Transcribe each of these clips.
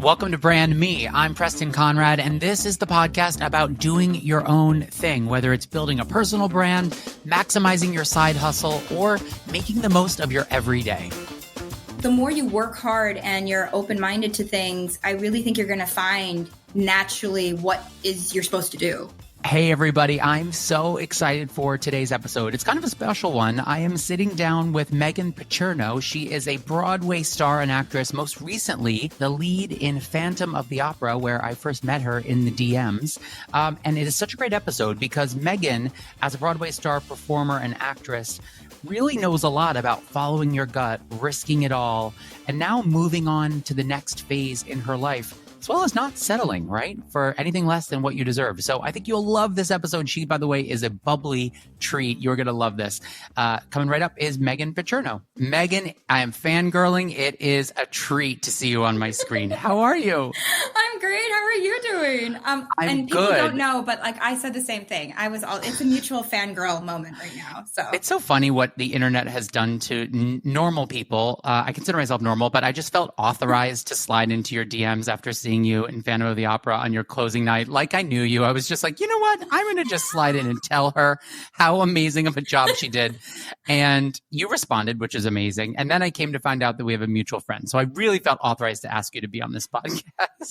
Welcome to Brand Me. I'm Preston Conrad, and this is the podcast about doing your own thing, whether it's building a personal brand, maximizing your side hustle, or making the most of your everyday. The more you work hard and you're open-minded to things, I really think you're going to find naturally what is you're supposed to do. Hey, everybody. I'm so excited for today's episode. It's kind of a special one. I am sitting down with Meghan Picerno. She is a Broadway star and actress, most recently the lead in Phantom of the Opera, where I first met her in the DMs. And it is such a great episode because Meghan, as a Broadway star, performer, and actress, really knows a lot about following your gut, risking it all, and now moving on to the next phase in her life, as well as not settling, right, for anything less than what you deserve. So I think you'll love this episode. She, by the way, is a bubbly treat. You're going to love this. Coming right up is Meghan Picerno. Meghan, I am fangirling. It is a treat to see you on my screen. How are you? I'm great. How are you doing? I'm people good. Don't know, but like I said the same thing. It's a mutual fangirl moment right now. So it's so funny what the internet has done to normal people. I consider myself normal, but I just felt authorized to slide into your DMs after seeing you in Phantom of the Opera on your closing night. Like I knew you. I was just like, you know what? I'm going to just slide in and tell her how amazing of a job she did. And you responded, which is amazing. And then I came to find out that we have a mutual friend. So I really felt authorized to ask you to be on this podcast.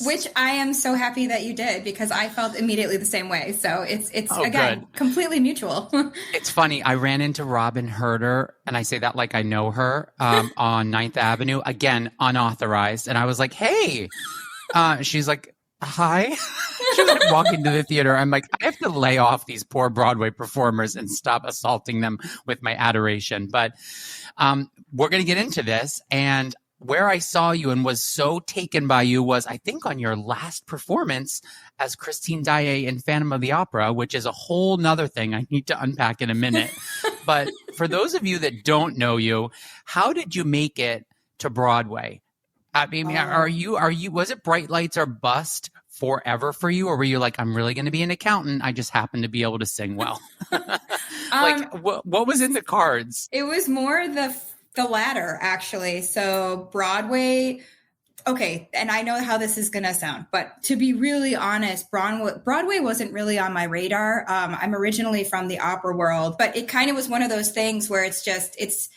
Which I am so happy that you did, because I felt immediately the same way. So it's again, good. Completely mutual. It's funny. I ran into Robin Herder, and I say that like I know her, on 9th Avenue, again, unauthorized. And I was like, hey, she's like, hi. She was like walking to the theater. I'm like, I have to lay off these poor Broadway performers and stop assaulting them with my adoration. But we're going to get into this. And where I saw you and was so taken by you was, I think, on your last performance as Christine Daae in Phantom of the Opera, which is a whole nother thing I need to unpack in a minute. But for those of you that don't know you, how did you make it to Broadway? I mean, was it Bright Lights or Bust forever for you? Or were you like, I'm really going to be an accountant. I just happen to be able to sing well. What was in the cards? It was more the latter, actually. So Broadway, okay. And I know how this is going to sound, but to be really honest, Broadway wasn't really on my radar. I'm originally from the opera world, but it kind of was one of those things where it's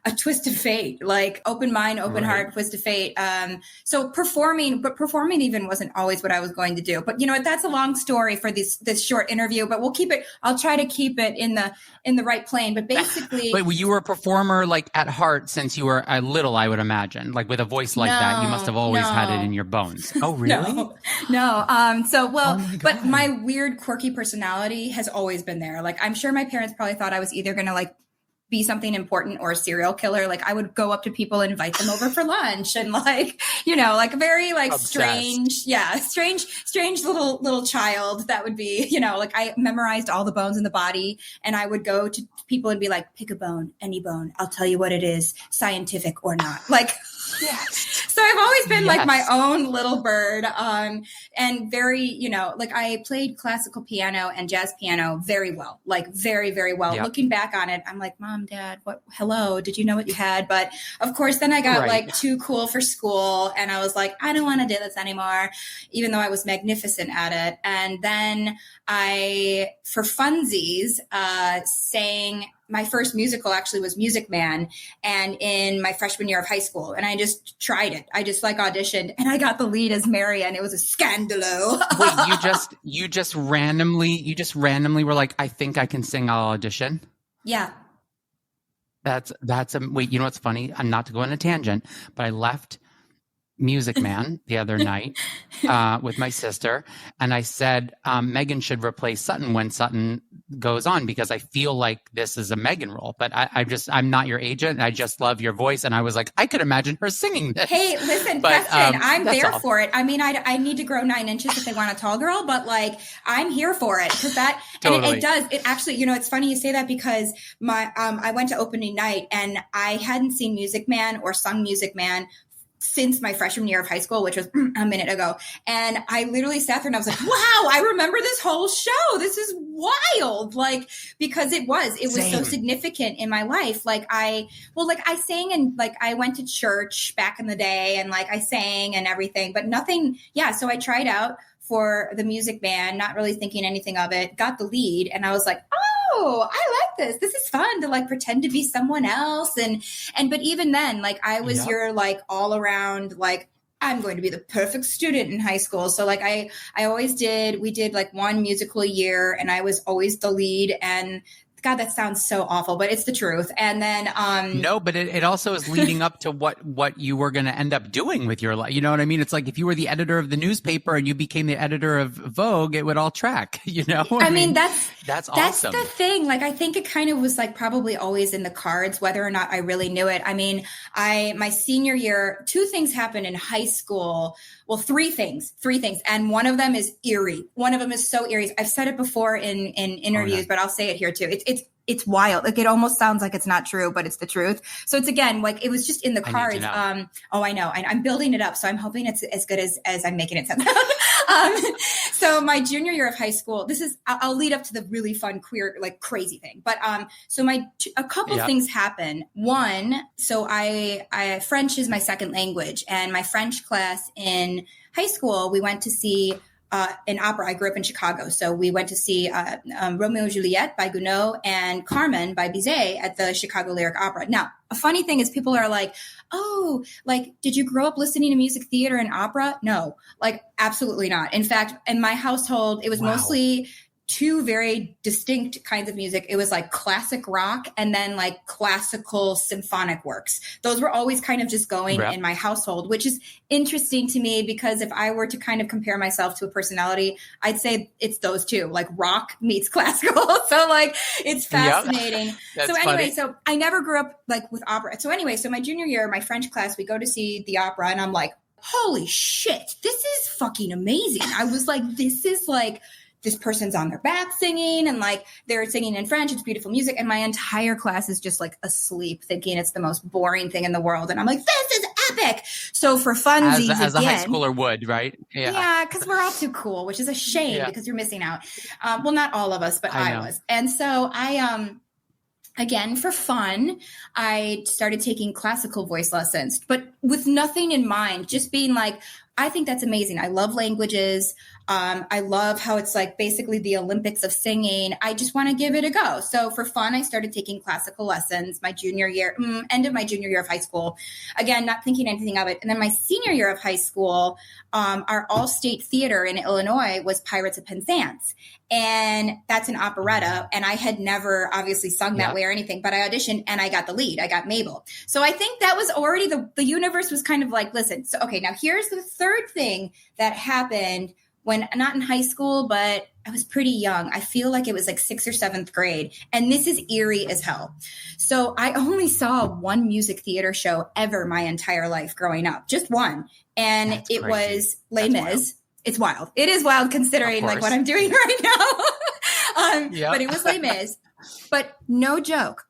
a twist of fate, like open mind, open heart, twist of fate. So performing even wasn't always what I was going to do. But you know what? That's a long story for this short interview, but I'll try to keep it in the right plane. But basically. But you were a performer like at heart since you were a little, I would imagine, like with a voice like that, you must have always had it in your bones. Oh, really? No. But my weird, quirky personality has always been there. Like, I'm sure my parents probably thought I was either going to like be something important or a serial killer. Like I would go up to people and invite them over for lunch and like, you know, like very like strange little child that would be, you know, like I memorized all the bones in the body and I would go to people and be like, pick a bone, any bone. I'll tell you what it is, scientific or not. Like, yes. So I've always been like my own little bird. And very, you know, like I played classical piano and jazz piano very well, like very, very well. Yep. Looking back on it, I'm like, Mom, Dad, hello, did you know what you had? But of course, then I got like too cool for school. And I was like, I don't want to do this anymore, even though I was magnificent at it. And then I, for funsies, sang. My first musical actually was Music Man, and in my freshman year of high school, and I just tried it. I just like auditioned, and I got the lead as Mary, and it was a scandalo. Wait, you just randomly were like, I think I can sing. I'll audition. Yeah. Wait, you know what's funny? I'm not to go on a tangent, but I left Music Man the other night with my sister, and I said Meghan should replace Sutton when Sutton goes on, because I feel like this is a Meghan role. But I'm not your agent, and I just love your voice, and I was like, I could imagine her singing this. Hey, listen, Preston, I'm there for it. I mean, I need to grow 9 inches if they want a tall girl, but like I'm here for it, because that totally. And it does. It actually, you know, it's funny you say that, because I went to opening night and I hadn't seen Music Man or sung Music Man since my freshman year of high school, which was a minute ago. And I literally sat there and I was like, wow, I remember this whole show. This is wild. Like, because it was so significant in my life. Like I sang and like I went to church back in the day and like I sang and everything, but nothing. Yeah. So I tried out for the music band, not really thinking anything of it, got the lead. And I was like, oh, I like this. This is fun to like pretend to be someone else. But even then, like I was your like all around, like I'm going to be the perfect student in high school. So like I always we did like one musical a year and I was always the lead. And God, that sounds so awful, but it's the truth. And then no, but it also is leading up to what you were going to end up doing with your life. You know what I mean? It's like if you were the editor of the newspaper and you became the editor of Vogue, it would all track, you know? I mean, that's awesome. That's the thing. Like, I think it kind of was like probably always in the cards, whether or not I really knew it. I mean, my senior year, 2 things happened in high school. Well, 3 things. And one of them is eerie. One of them is so eerie. I've said it before in interviews, but I'll say it here too. It's wild. Like it almost sounds like it's not true, but it's the truth. So it's again, like it was just in the cards. I know. I'm building it up. So I'm hoping it's as good as I'm making it sound. So my junior year of high school, I'll lead up to the really fun, queer, like crazy thing. But so a couple things happen. One, so I French is my second language, and my French class in high school, we went to see an opera. I grew up in Chicago. So we went to see Romeo and Juliet by Gounod and Carmen by Bizet at the Chicago Lyric Opera. Now, a funny thing is people are like, oh, like, did you grow up listening to music theater and opera? No, like, absolutely not. In fact, in my household, it was mostly 2 very distinct kinds of music. It was like classic rock and then like classical symphonic works. Those were always kind of just going in my household, which is interesting to me because if I were to kind of compare myself to a personality, I'd say it's those 2, like rock meets classical. So like it's fascinating. So anyway, so I never grew up like with opera. So anyway, so my junior year, my French class, we go to see the opera and I'm like, holy shit, this is fucking amazing. I was like, this is like, this person's on their back singing and like they're singing in French. It's beautiful music. And my entire class is just like asleep thinking it's the most boring thing in the world. And I'm like, this is epic. So for funsies as a high schooler would, right? Yeah. Cause we're all too cool, which is a shame because you're missing out. Well, not all of us, but I was. And so again, for fun, I started taking classical voice lessons, but with nothing in mind, just being like, I think that's amazing. I love languages. I love how it's like basically the Olympics of singing. I just want to give it a go. So for fun, I started taking classical lessons my junior year, end of my junior year of high school. Again, not thinking anything of it. And then my senior year of high school, our all-state theater in Illinois was Pirates of Penzance. And that's an operetta. And I had never obviously sung that way or anything, but I auditioned and I got the lead. I got Mabel. So I think that was already the universe was kind of like, listen, so, okay, now here's the third thing that happened when not in high school, but I was pretty young. I feel like it was like 6th or 7th grade. And this is eerie as hell. So I only saw one music theater show ever my entire life growing up, just one. And it was Les Mis. It's wild. It is wild considering like what I'm doing right now. But it was Les Mis. But no joke.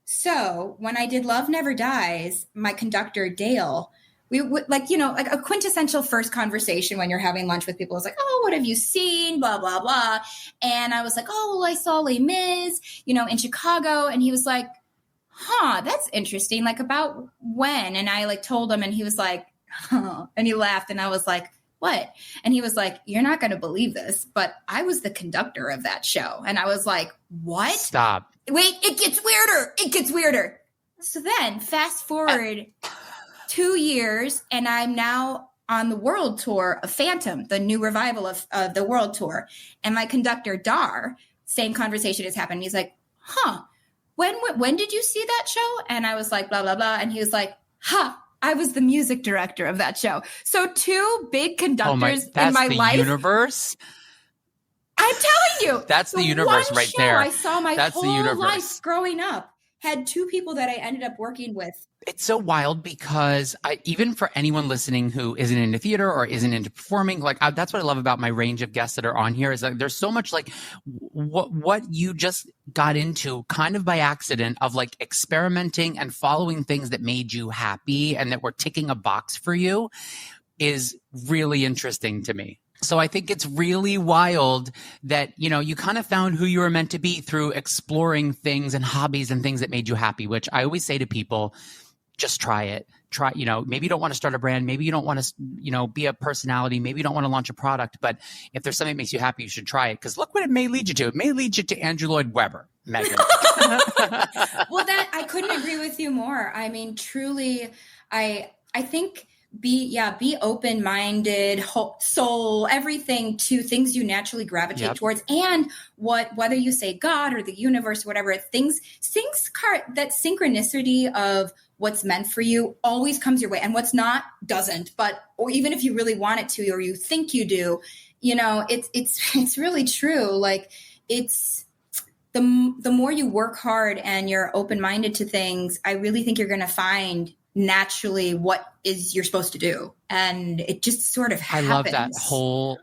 So when I did Love Never Dies, my conductor, Dale, we would like a quintessential first conversation when you're having lunch with people is like, oh, what have you seen? Blah, blah, blah. And I was like, oh, well, I saw Les Mis, in Chicago. And he was like, huh, that's interesting. Like about when? And I like told him and he was like, huh. And he laughed and I was like, what? And he was like, you're not going to believe this, but I was the conductor of that show. And I was like, what? Stop. Wait, it gets weirder. So then fast forward 2 years and I'm now on the world tour of Phantom, the new revival of the world tour. And my conductor, Dar, same conversation has happened. He's like, huh, when did you see that show? And I was like, blah, blah, blah. And he was like, I was the music director of that show. So 2 big conductors in my life. Universe. I'm telling you. That's the universe right there. I saw my whole life growing up. had two people that I ended up working with. It's so wild because even for anyone listening who isn't into theater or isn't into performing, like that's what I love about my range of guests that are on here is that there's so much like what you just got into kind of by accident of like experimenting and following things that made you happy and that were ticking a box for you is really interesting to me. So I think it's really wild that, you kind of found who you were meant to be through exploring things and hobbies and things that made you happy, which I always say to people, just try it. Maybe you don't want to start a brand. Maybe you don't want to, be a personality. Maybe you don't want to launch a product. But if there's something that makes you happy, you should try it. Because look what it may lead you to. It may lead you to Andrew Lloyd Webber, Meghan. Well, I couldn't agree with you more. I mean, truly, I think be open-minded, soul, everything to things you naturally gravitate towards. And whether you say God or the universe, whatever, things that synchronicity of what's meant for you always comes your way, and what's not doesn't. Or even if you really want it to, or you think you do, it's really true. Like it's the more you work hard and you're open-minded to things, I really think you're going to find naturally what is you're supposed to do, and it just sort of happens. I love that whole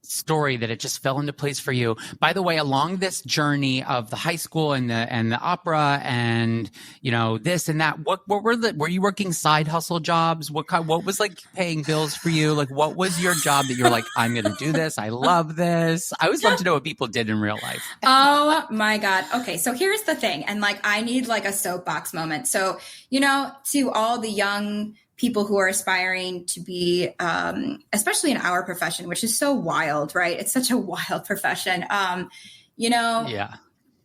story that it just fell into place for you. By the way, along this journey of the high school and the opera and this and that, what were you working side hustle jobs? What was like paying bills for you? Like what was your job that you were like, I'm going to do this, I love this? I always love to know what people did in real life. Oh my God. Okay, so here's the thing, and like I need like a soapbox moment. So to all the young people who are aspiring to be, especially in our profession, which is so wild, right? It's such a wild profession. A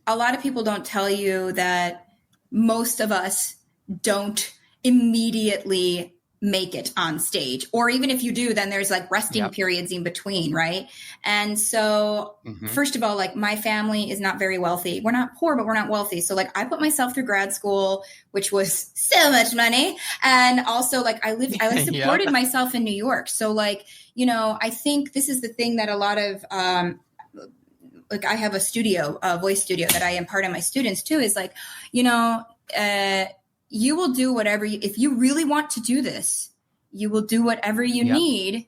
lot of people don't tell you that most of us don't immediately make it on stage, or even if you do, then there's like resting periods in between, right? And so first of all, like my family is not very wealthy. We're not poor, but we're not wealthy. So like I put myself through grad school, which was so much money. And also like I supported myself in New York. So like, I think this is the thing that a lot of, like I have a voice studio that I impart on my students too, is like, you will do whatever if you really want to do this, you will do whatever you need.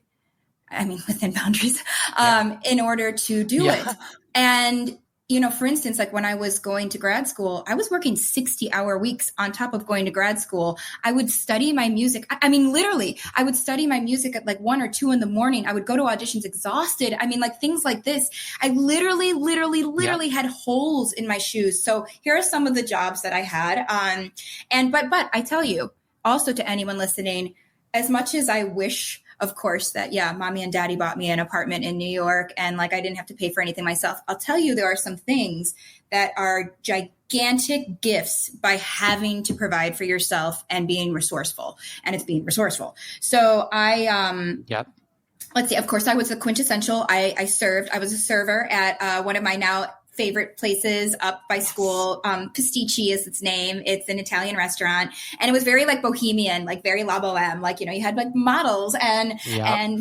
I mean, within boundaries, in order to do it. And, for instance, like when I was going to grad school, I was working 60-hour weeks on top of going to grad school. I would study my music. I mean, literally, I would study my music at like 1 or 2 in the morning. I would go to auditions exhausted. I mean, like things like this. I literally had holes in my shoes. So here are some of the jobs that I had. But I tell you, also to anyone listening, as much as I wish, of course, that, mommy and daddy bought me an apartment in New York and like I didn't have to pay for anything myself, I'll tell you, there are some things that are gigantic gifts by having to provide for yourself and being resourceful. And it's being resourceful. So let's see, of course, I was the quintessential. I was a server at one of my now favorite places up by school. Pasticci is its name. It's an Italian restaurant. And it was very like bohemian, like very la boheme. Like, you had like models and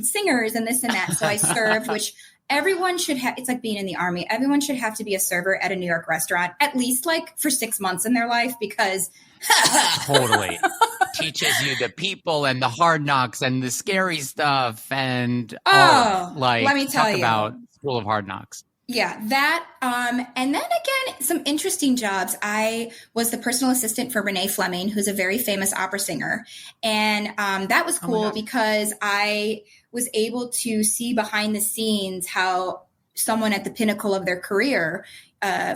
singers and this and that. So I served, which everyone should have. It's like being in the army. Everyone should have to be a server at a New York restaurant, at least like for 6 months in their life, because totally teaches you the people and the hard knocks and the scary stuff. And let me tell you about School of Hard Knocks. Yeah, that. And then again, some interesting jobs. I was the personal assistant for Renee Fleming, who's a very famous opera singer. And that was cool because I was able to see behind the scenes how someone at the pinnacle of their career,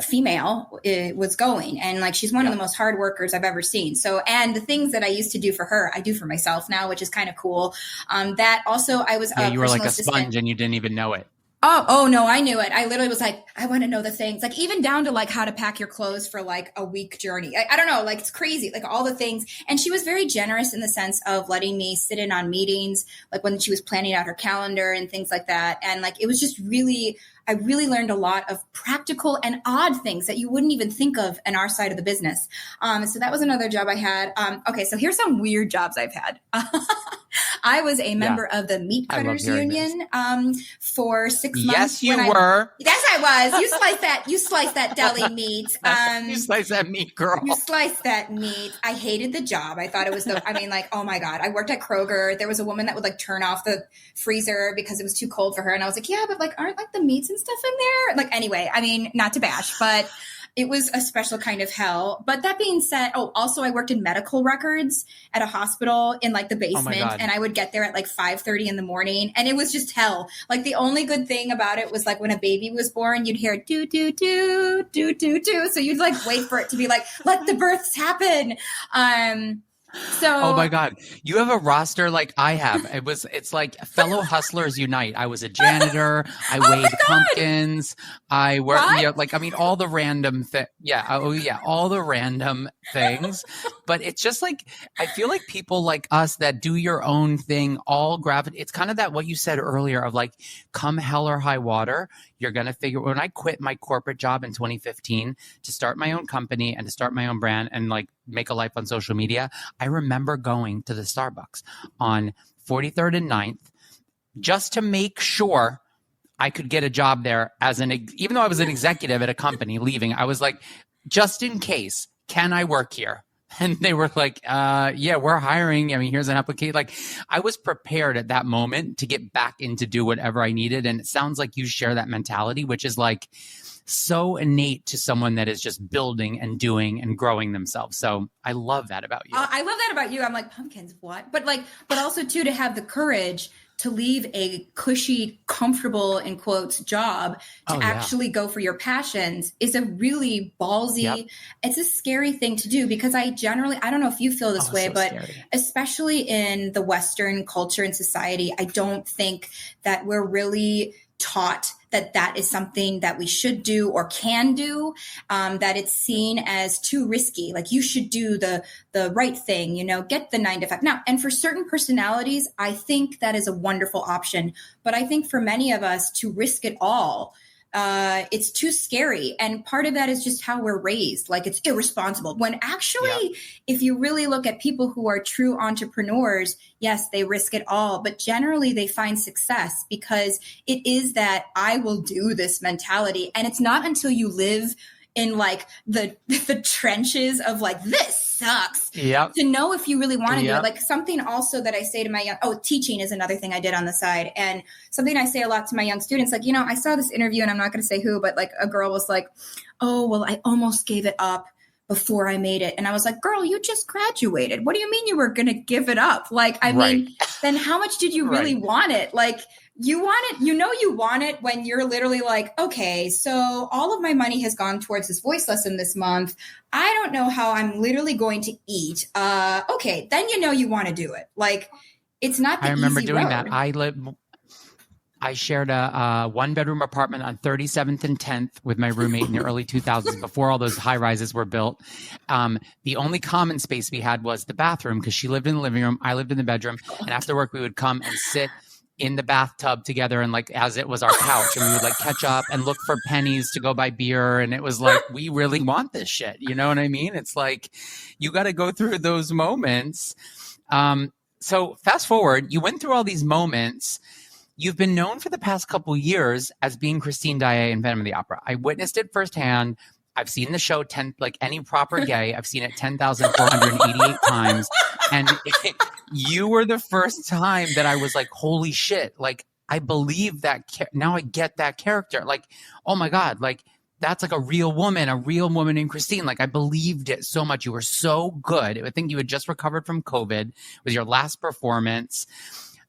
female, was going. And like, she's one of the most hard workers I've ever seen. So, and the things that I used to do for her, I do for myself now, which is kind of cool. That also, I was you were like a sponge and you didn't even know it. Oh, no, I knew it. I literally was like, I want to know the things, like even down to like how to pack your clothes for like a week journey. I don't know, like it's crazy, like all the things. And she was very generous in the sense of letting me sit in on meetings, like when she was planning out her calendar and things like that. And like, it was just I really learned a lot of practical and odd things that you wouldn't even think of in our side of the business. So that was another job I had. Okay, so here's some weird jobs I've had. I was a member of the Meat Cutters Union for 6 months. Yes, you were. Yes, I was. You sliced that deli meat. You slice that meat, girl. You sliced that meat. I hated the job. I thought it was oh my God. I worked at Kroger. There was a woman that would like turn off the freezer because it was too cold for her. And I was like, yeah, but like, aren't like the meats and stuff in there? Like, anyway, I mean, not to bash, but it was a special kind of hell. But that being said, also I worked in medical records at a hospital in like the basement, and I would get there at like 5:30 in the morning, and it was just hell. Like the only good thing about it was like when a baby was born, you'd hear do do do do do do. So you'd like wait for it to be like, let the births happen. Oh my God, you have a roster like I have. It's like fellow hustlers unite. I was a janitor. I weighed pumpkins. I worked, all the random all the random things. But it's just like, I feel like people like us that do your own thing all gravitate. It's kind of that what you said earlier of like, come hell or high water, you're going to figure. When I quit my corporate job in 2015 to start my own company and to start my own brand and like make a life on social media, I remember going to the Starbucks on 43rd and 9th just to make sure I could get a job there even though I was an executive at a company leaving. I was like, just in case, can I work here? And they were like, yeah, we're hiring. I mean, here's an application. Like, I was prepared at that moment to get back in to do whatever I needed. And it sounds like you share that mentality, which is like so innate to someone that is just building and doing and growing themselves. So I love that about you. I love that about you. I'm like, pumpkins, what? But also too, to have the courage to leave a cushy, comfortable, in quotes, job to actually go for your passions is a really ballsy, it's a scary thing to do, because I don't know if you feel this way, but scary. Especially in the Western culture and society, I don't think that we're really taught that is something that we should do or can do, that it's seen as too risky. Like, you should do the right thing, get the 9 to 5. Now, and for certain personalities, I think that is a wonderful option. But I think for many of us to risk it all, it's too scary. And part of that is just how we're raised. Like, it's irresponsible. When actually, if you really look at people who are true entrepreneurs, yes, they risk it all, but generally they find success because it is that I will do this mentality. And it's not until you live in like the trenches of like, this sucks, to know if you really want to do it. Like, something also that I say to my teaching is another thing I did on the side. And something I say a lot to my young students, like, I saw this interview, and I'm not going to say who, but like a girl was like, oh, well, I almost gave it up before I made it. And I was like, girl, you just graduated. What do you mean you were going to give it up? Like, I mean, then how much did you really want it? Like, you want it, you want it when you're literally like, okay, so all of my money has gone towards this voice lesson this month. I don't know how I'm literally going to eat. Okay, then you want to do it. Like, it's not the easy road. I remember doing that. I shared a 1-bedroom apartment on 37th and 10th with my roommate in the early 2000s before all those high rises were built. The only common space we had was the bathroom, because she lived in the living room, I lived in the bedroom. And after work, we would come and sit in the bathtub together, and like, as it was our couch, and we would like catch up and look for pennies to go buy beer. And it was like, we really want this shit. You know what I mean? It's like, you got to go through those moments. So fast forward, you went through all these moments. You've been known for the past couple years as being Christine Daae in Phantom of the Opera. I witnessed it firsthand. I've seen the show like any proper gay. I've seen it 10,488 times. And you were the first time that I was like, holy shit. Like, I believe that. Now I get that character. Like, oh my God. Like, that's like a real woman in Christine. Like, I believed it so much. You were so good. I think you had just recovered from COVID. It was your last performance.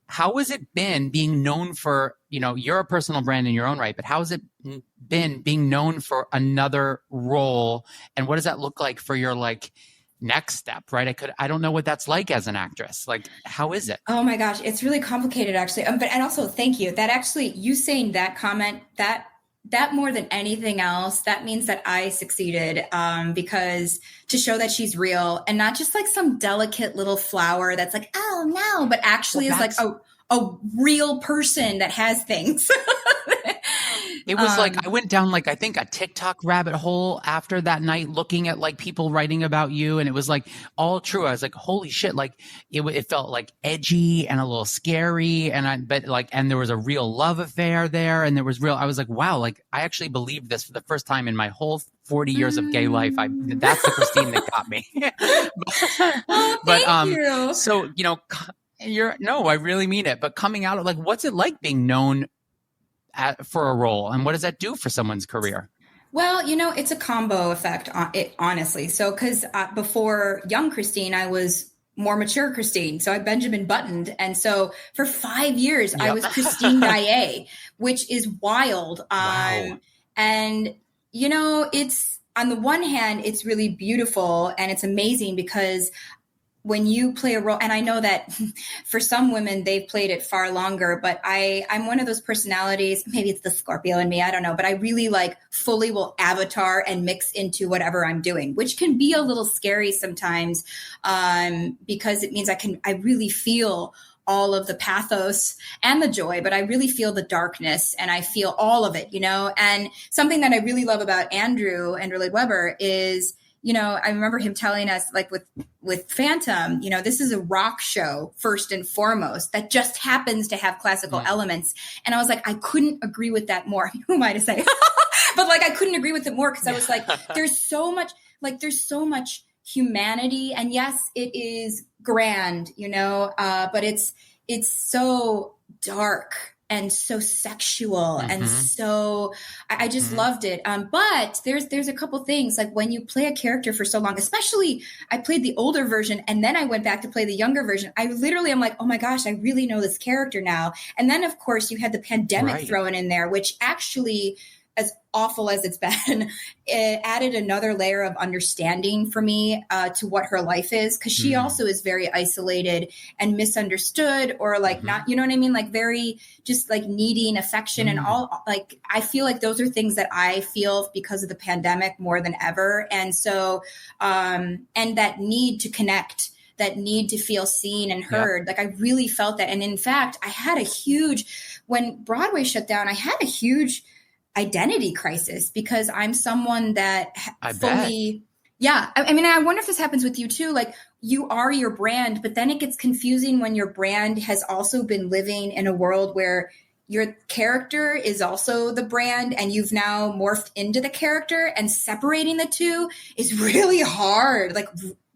How has it been being known for, you're a personal brand in your own right, but how has it been being known for another role? And what does that look like for your like next step, right? I don't know what that's like as an actress. Like, how is it? Oh my gosh, it's really complicated actually. And also thank you. That actually, you saying that comment, that more than anything else, that means that I succeeded, because to show that she's real and not just like some delicate little flower that's like, oh no, but actually is like a real person that has things. It was like I went down like I think a TikTok rabbit hole after that night looking at like people writing about you, and it was like all true. I was like, holy shit, like it felt like edgy and a little scary, and there was a real love affair there, and there was real. I was like, wow, like I actually believed this for the first time in my whole 40 years of gay life. That's the Christine that got me. Oh, thank you. So no, I really mean it. But coming out of like, what's it like being known for a role, and what does that do for someone's career? Well, it's a combo effect, honestly. So, because before young Christine, I was more mature Christine. So I Benjamin Buttoned. And so for 5 years, I was Christine Gaillet, which is wild. Wow. And, it's on the one hand, it's really beautiful and it's amazing because when you play a role, and I know that for some women, they've played it far longer, but I'm one of those personalities, maybe it's the Scorpio in me, I don't know, but I really like fully will avatar and mix into whatever I'm doing, which can be a little scary sometimes because it means I really feel all of the pathos and the joy, but I really feel the darkness and I feel all of it, and something that I really love about Andrew Lloyd Webber is, I remember him telling us, like with Phantom, this is a rock show first and foremost that just happens to have classical elements. And I was like, I couldn't agree with that more. Who am I to say? But like, I couldn't agree with it more because I was like, there's so much humanity. And yes, it is grand, but it's so dark and so sexual and so I just loved it. But there's a couple things like when you play a character for so long, especially I played the older version and then I went back to play the younger version. I literally am like, oh my gosh, I really know this character now. And then of course you had the pandemic thrown in there, which actually, as awful as it's been, it added another layer of understanding for me to what her life is. Cause she also is very isolated and misunderstood or like not, you know what I mean? Like very just like needing affection and all, like, I feel like those are things that I feel because of the pandemic more than ever. And so, and that need to connect, that need to feel seen and heard. Like I really felt that. And in fact, when Broadway shut down, I had a huge identity crisis because I'm someone that I mean, I wonder if this happens with you too. Like you are your brand, but then it gets confusing when your brand has also been living in a world where your character is also the brand and you've now morphed into the character, and separating the two is really hard. Like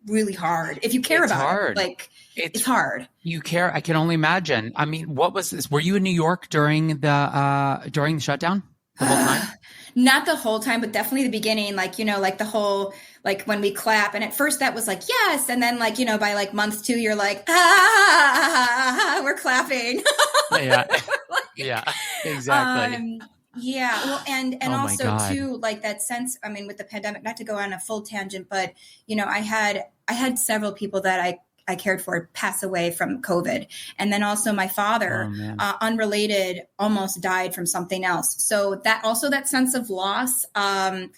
really hard. If you care about it, like it's hard. You care. I can only imagine. I mean, what was this? Were you in New York during the shutdown? The whole time? Not the whole time, but definitely the beginning, like, like the whole, like when we clap. And at first that was like, yes. And then like, by like month 2, you're like, we're clapping. Yeah, exactly. Yeah. Well, and also too, like that sense, I mean, with the pandemic, not to go on a full tangent, but, I had several people that I cared for pass away from COVID. And then also my father, unrelated, almost died from something else. So that sense of loss, I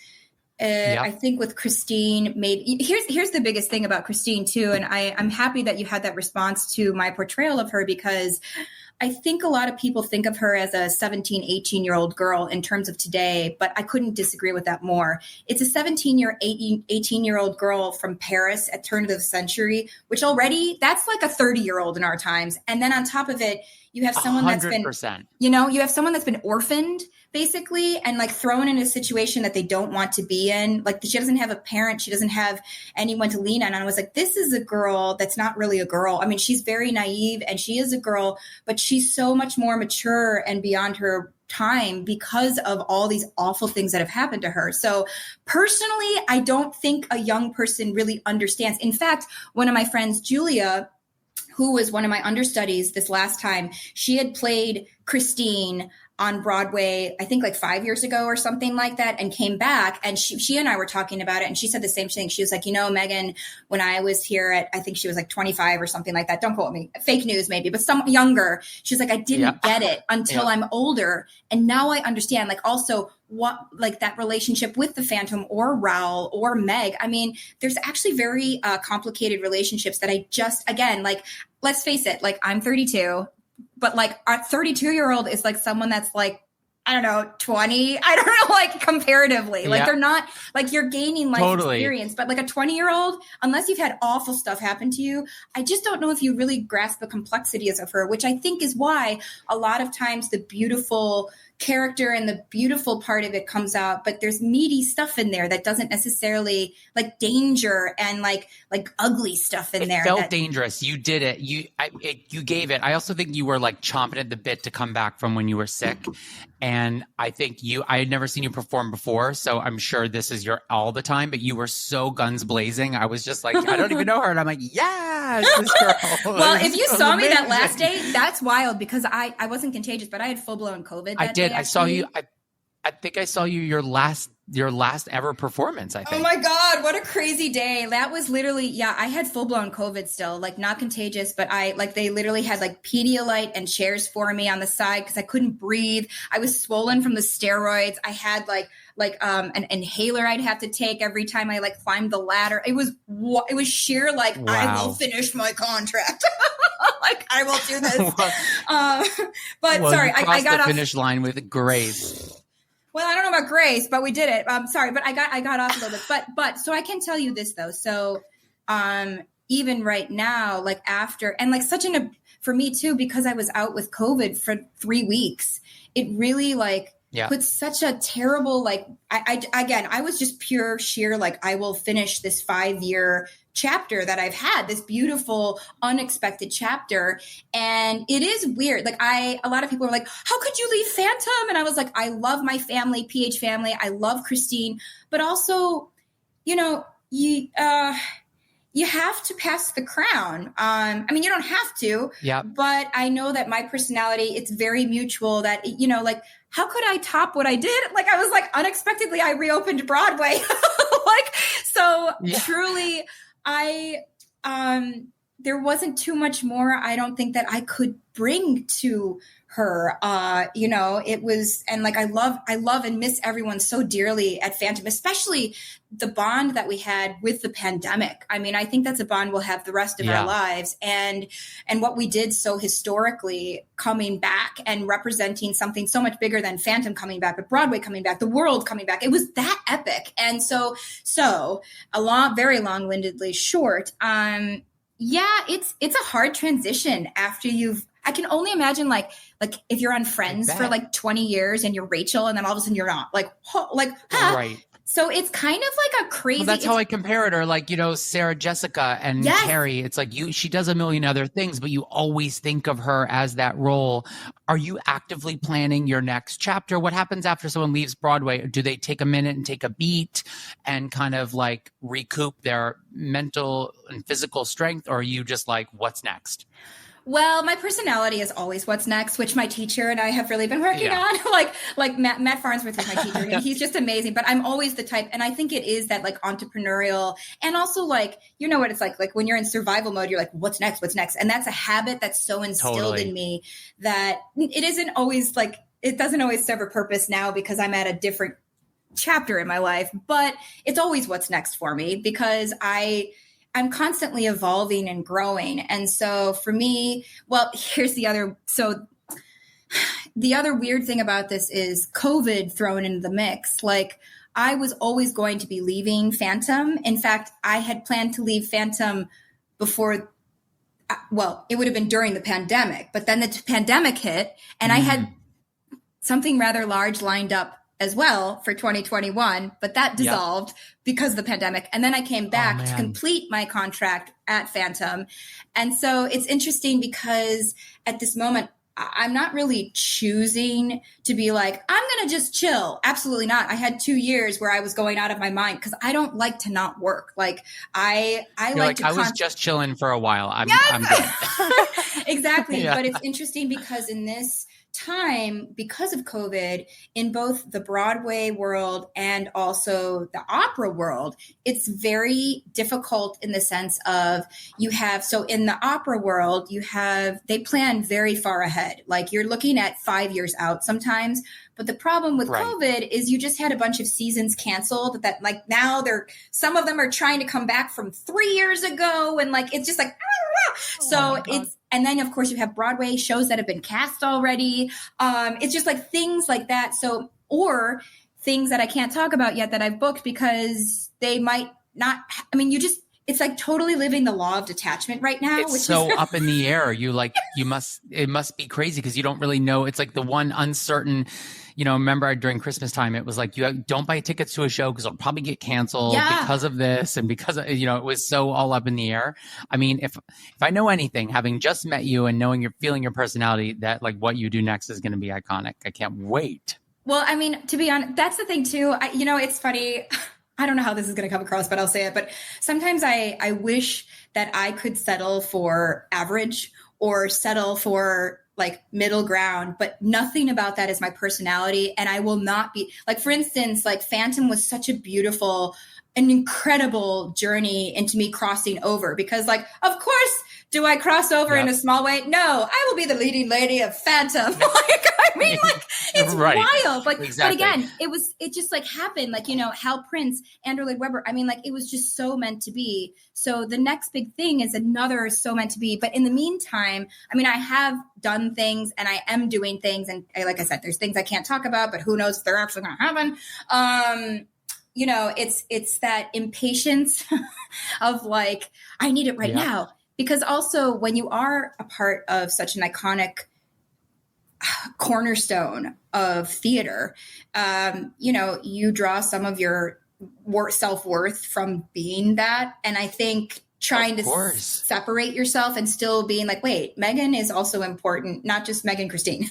think with Christine here's the biggest thing about Christine too. And I'm happy that you had that response to my portrayal of her, because I think a lot of people think of her as a 17, 18-year-old girl in terms of today, but I couldn't disagree with that more. It's a 18-year-old girl from Paris at turn of the century, which already that's like a 30-year-old in our times. And then on top of it, you have someone 100%. that's been, you have someone that's been orphaned basically, and like thrown in a situation that they don't want to be in. Like she doesn't have a parent. She doesn't have anyone to lean on. And I was like, this is a girl that's not really a girl. I mean, she's very naive and she is a girl, but she's so much more mature and beyond her time because of all these awful things that have happened to her. So personally, I don't think a young person really understands. In fact, one of my friends, Julia, who was one of my understudies this last time, she had played Christine on Broadway, I think like 5 years ago or something like that, and came back. And she and I were talking about it. And she said the same thing. She was like, Meghan, when I was here at, I think she was like 25 or something like that. Don't quote me. Fake news maybe, but some younger. She was like, I didn't get it until I'm older. And now I understand, like also what, like that relationship with the Phantom or Raoul or Meg. I mean, there's actually very complicated relationships that I just, again, like, let's face it, like I'm 32. But like our 32-year-old is like someone that's like I don't know, 20. I don't know, like comparatively. Like they're not like you're gaining life experience, but like a 20-year-old, unless you've had awful stuff happen to you, I just don't know if you really grasp the complexities of her, which I think is why a lot of times the beautiful character and the beautiful part of it comes out, but there's meaty stuff in there that doesn't necessarily like danger and like ugly stuff in there. It felt dangerous. You did it. You gave it. I also think you were like chomping at the bit to come back from when you were sick. And I think I had never seen you perform before, so I'm sure this is your all the time, but you were so guns blazing. I was just like, I don't even know her. And I'm like, yes, this girl. Well, if you saw me that last day, that's wild because I wasn't contagious, but I had full blown COVID. I did. I saw you. I think I saw you your last ever performance, I think. Oh my God, what a crazy day. That was literally, I had full blown COVID still, like not contagious, but they literally had like Pedialyte and chairs for me on the side because I couldn't breathe. I was swollen from the steroids. I had like an inhaler I'd have to take every time I like climbed the ladder. It was sheer like, wow. I will finish my contract. Like I will do this. But sorry, I got off the finish line with grace. Well, I don't know about grace, but we did it. Sorry, but I got off a little bit. But so I can tell you this though. So even right now, like after and like for me too, because I was out with COVID for 3 weeks, it really like put such a terrible like I was just pure sheer like I will finish this 5-year chapter that I've had, this beautiful unexpected chapter. And it is weird. Like a lot of people are like, how could you leave Phantom? And I was like, I love my family, PH family. I love Christine, but also, you know, you have to pass the crown. I mean, you don't have to, but I know that my personality, it's very mutual that, you know, like, how could I top what I did? Like, I was like, unexpectedly, I reopened Broadway. Like, so truly, there wasn't too much more I don't think that I could bring to her. You know, it was, and like I love and miss everyone so dearly at Phantom, especially the bond that we had with the pandemic. I mean, I think that's a bond we'll have the rest of our lives. And what we did so historically coming back and representing something so much bigger than Phantom coming back, but Broadway coming back, the world coming back. It was that epic. And so very long-windedly short, it's a hard transition after I can only imagine like if you're on Friends for like 20 years and you're Rachel and then all of a sudden you're not right. So it's kind of like a crazy. Well, that's how I compare it. Or like, you know, Sarah Jessica and Carrie. It's like she does a million other things, but you always think of her as that role. Are you actively planning your next chapter? What happens after someone leaves Broadway? Do they take a minute and take a beat and kind of like recoup their mental and physical strength? Or are you just like, what's next? Well, my personality is always what's next, which my teacher and I have really been working on. Like Matt Farnsworth is my teacher, and he's just amazing. But I'm always the type, and I think it is that like entrepreneurial, and also like you know what it's like when you're in survival mode, you're like, what's next? What's next? And that's a habit that's so instilled in me that it isn't always like it doesn't always serve a purpose now because I'm at a different chapter in my life, but it's always what's next for me because I'm constantly evolving and growing. And so for me, well, here's the other weird thing about this is COVID thrown into the mix. Like I was always going to be leaving Phantom. In fact, I had planned to leave Phantom before, well, it would have been during the pandemic, but then the pandemic hit and I had something rather large lined up as well for 2021, but that dissolved because of the pandemic. And then I came back to complete my contract at Phantom. And so it's interesting because at this moment, I'm not really choosing to be like, I'm going to just chill. Absolutely not. I had 2 years where I was going out of my mind because I don't like to not work. Like I was just chilling for a while. I'm good. Exactly. But it's interesting because in this time, because of COVID, in both the Broadway world and also the opera world, it's very difficult in the sense of so in the opera world, they plan very far ahead. Like you're looking at 5 years out sometimes. But the problem with COVID is you just had a bunch of seasons canceled that like now some of them are trying to come back from 3 years ago. And like, it's just like, So and then of course you have Broadway shows that have been cast already. It's just like things like that. So, or things that I can't talk about yet that I've booked because they might not, I mean, it's like totally living the law of detachment right now. It's so up in the air. It must be crazy because you don't really know. It's like the one uncertain, remember during Christmas time, it was like, don't buy tickets to a show because it'll probably get canceled because of this. And because of, it was so all up in the air. I mean, if I know anything, having just met you and feeling your personality, that like what you do next is going to be iconic. I can't wait. Well, I mean, to be honest, that's the thing too. It's funny. I don't know how this is going to come across, but I'll say it. But sometimes I wish that I could settle for average or settle for like middle ground, but nothing about that is my personality. And I will not be like, for instance, like Phantom was such an incredible journey into me crossing over because like, of course, do I cross over in a small way? No, I will be the leading lady of Phantom. It's wild. Like, exactly. But again, it just like happened. Like, Hal Prince, Andrew Lloyd Webber. I mean, like it was just so meant to be. So the next big thing is another so meant to be. But in the meantime, I mean, I have done things and I am doing things. And like I said, there's things I can't talk about, but who knows if they're actually going to happen. It's that impatience of like, I need it right now. Because also when you are a part of such an iconic cornerstone of theater, you draw some of your self-worth from being that. And I think trying to separate yourself and still being like, wait, Meghan is also important, not just Meghan Christine.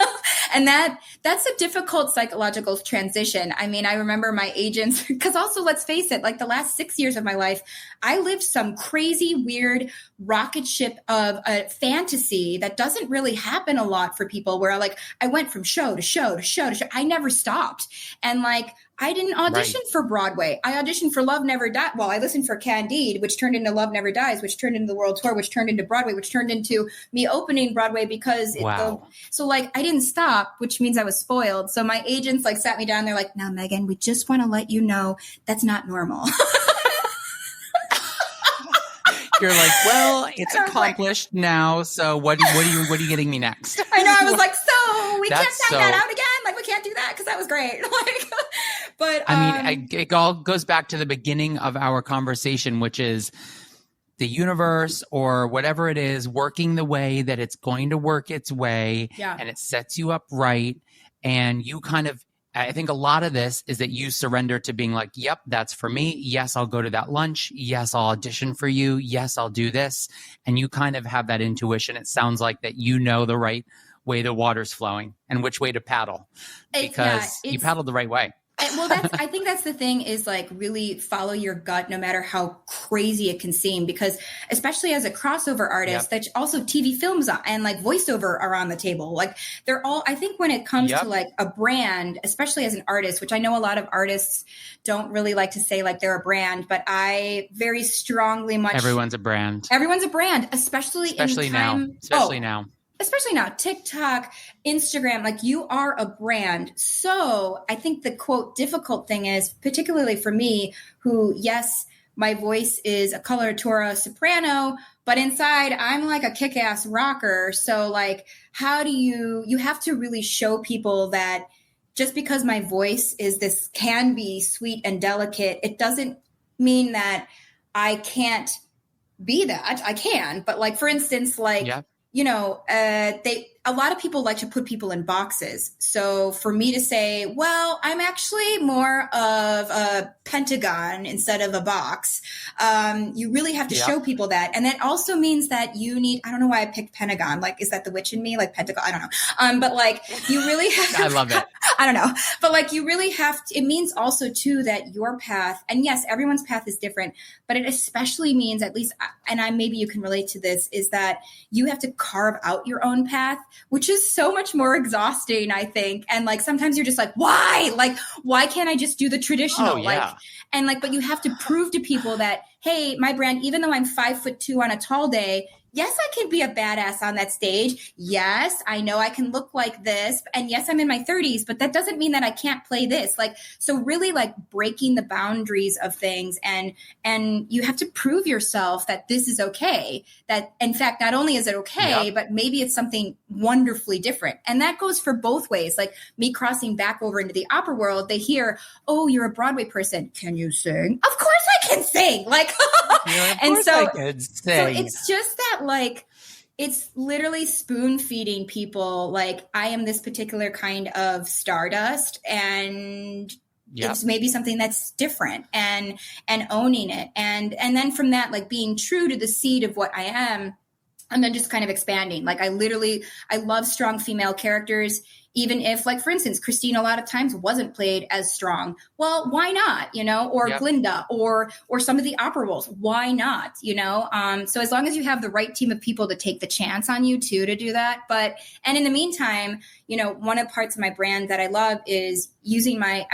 And that's a difficult psychological transition. I mean, I remember my agents, because also let's face it, like the last 6 years of my life, I lived some crazy, weird rocket ship of a fantasy that doesn't really happen a lot for people where I went from show to show to show to show. I never stopped. And like, I didn't audition for Broadway. I auditioned for Love Never Dies. Well, I listened for Candide, which turned into Love Never Dies, which turned into the World Tour, which turned into Broadway, which turned into me opening Broadway because so like I didn't stop, which means I was spoiled. So my agents like sat me down. They're like, "Now, Meghan, we just want to let you know that's not normal." You're like, well, it's accomplished now. So what are you getting me next? I know. I was like, so we can't send that out again. Like we can't do that because that was great. But I mean, it all goes back to the beginning of our conversation, which is the universe or whatever it is working the way that it's going to work its way, and it sets you up right, and you kind of. I think a lot of this is that you surrender to being like, yep, that's for me. Yes, I'll go to that lunch. Yes, I'll audition for you. Yes, I'll do this. And you kind of have that intuition. It sounds like that you know the right way the water's flowing and which way to paddle because you paddled the right way. Well, I think that's the thing is like really follow your gut no matter how crazy it can seem, because especially as a crossover artist, that also TV films and like voiceover are on the table. Like they're all, I think when it comes to like a brand, especially as an artist, which I know a lot of artists don't really like to say like they're a brand, but I very strongly everyone's a brand. Everyone's a brand, especially now. Especially now, TikTok, Instagram, like you are a brand. So I think the quote difficult thing is, particularly for me, who, yes, my voice is a coloratura soprano, but inside I'm like a kick-ass rocker. So like, how do you have to really show people that just because my voice can be sweet and delicate, it doesn't mean that I can't be that. I can, but like, for instance, like, a lot of people like to put people in boxes. So for me to say, well, I'm actually more of a pentagon instead of a box. You really have to show people that. And that also means that you need, I don't know why I picked pentagon. Like, is that the witch in me? Like pentagon? I don't know. But like you really have I love it. I don't know. But like you really have to, it means also too that your path, and yes, everyone's path is different, but it especially means, at least, and maybe you can relate to this, is that you have to carve out your own path, which is so much more exhausting, I think. And like, sometimes you're just like, why? Like, why can't I just do the traditional? But you have to prove to people that hey, my brand, even though I'm 5'2" on a tall day, yes, I can be a badass on that stage. Yes, I know I can look like this. And yes, I'm in my 30s, but that doesn't mean that I can't play this. Like, so really like breaking the boundaries of things. And you have to prove yourself that this is okay. That in fact, not only is it okay, but maybe it's something wonderfully different. And that goes for both ways. Like me crossing back over into the opera world, they hear, oh, you're a Broadway person. Can you sing? Of course I can sing. Like, and so it's just that, like, it's literally spoon feeding people like I am this particular kind of stardust, and it's maybe something that's different, and owning it, and then from that, like being true to the seed of what I am, and then just kind of expanding. Like I love strong female characters. Even if, like, for instance, Christine a lot of times wasn't played as strong. Well, why not? You know, or Glinda, or some of the opera roles. Why not? You know, so as long as you have the right team of people to take the chance on you too, to do that. And in the meantime, you know, one of the parts of my brand that I love is using my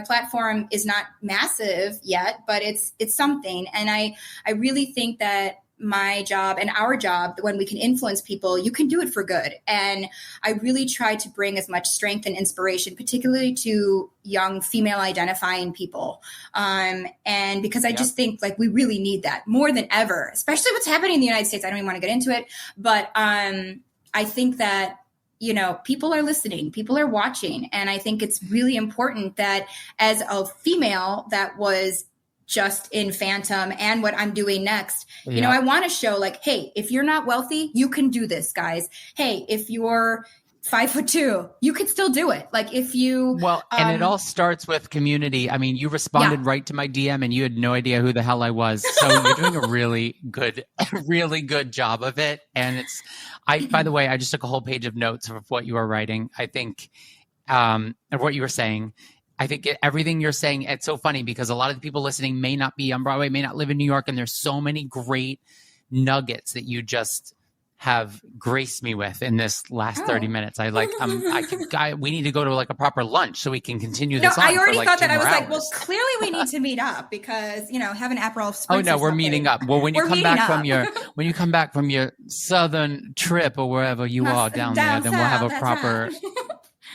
platform is not massive yet, but it's something. And I really think that my job and our job, when we can influence people, you can do it for good. And I really try to bring as much strength and inspiration, particularly to young female identifying people. And because I just think like we really need that more than ever, especially what's happening in the United States. I don't even want to get into it, but I think that, you know, people are listening, people are watching. And I think it's really important that as a female that was just in Phantom and what I'm doing next, you know, I want to show like, hey, if you're not wealthy, you can do this, guys. Hey, if you're 5'2", you can still do it. Like if you, and it all starts with community. I mean, you responded right to my DM and you had no idea who the hell I was. So you're doing a really good job of it. And by the way, I just took a whole page of notes of what you were writing. I think, of what you were saying. I think everything you're saying, it's so funny because a lot of the people listening may not be on Broadway, may not live in New York, and there's so many great nuggets that you just have graced me with in this last 30 minutes. We need to go to like a proper lunch so we can continue this. I already thought that. I was like, well, clearly we need to meet up because, you know, have an Aperol Spritz. Oh no, we're meeting up. Well, when you come back from your southern trip or wherever you are down there, then we'll have a proper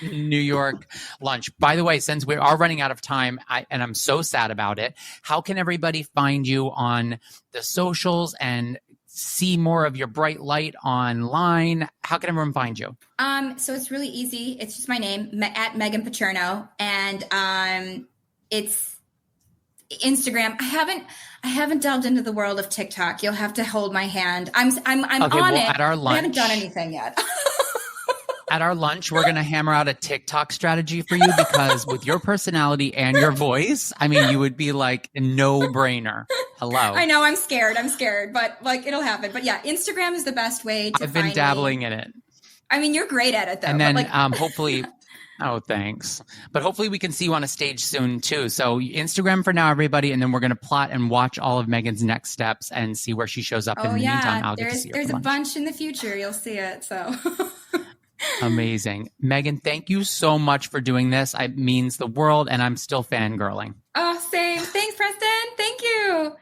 New York lunch. By the way, since we are running out of time, and I'm so sad about it, how can everybody find you on the socials and see more of your bright light online? How can everyone find you? So it's really easy. It's just my name, at Meghan Picerno, and it's Instagram. I haven't delved into the world of TikTok. You'll have to hold my hand. I'm on it. At our lunch, I haven't done anything yet. At our lunch, we're going to hammer out a TikTok strategy for you because with your personality and your voice, I mean, you would be like a no-brainer. Hello. I know, I'm scared, but like it'll happen. But yeah, Instagram is the best way to I've been dabbling in it. I mean, you're great at it though. And then hopefully, oh, thanks. But hopefully we can see you on a stage soon too. So Instagram for now, everybody. And then we're going to plot and watch all of Meghan's next steps and see where she shows up. In the meantime, I'll get to see her. There's a bunch in the future. You'll see it. So amazing. Meghan, thank you so much for doing this. It means the world, and I'm still fangirling. Oh, same. Thanks, Preston. Thank you.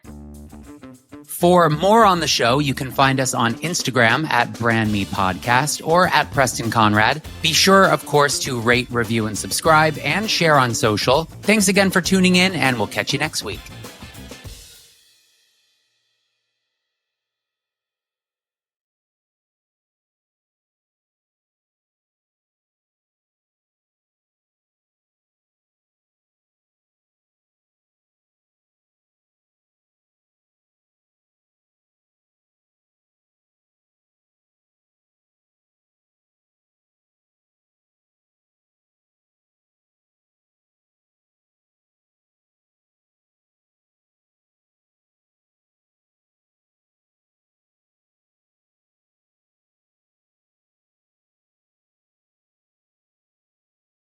For more on the show, you can find us on Instagram at BrandMePodcast or at Preston Conrad. Be sure, of course, to rate, review, and subscribe and share on social. Thanks again for tuning in, and we'll catch you next week.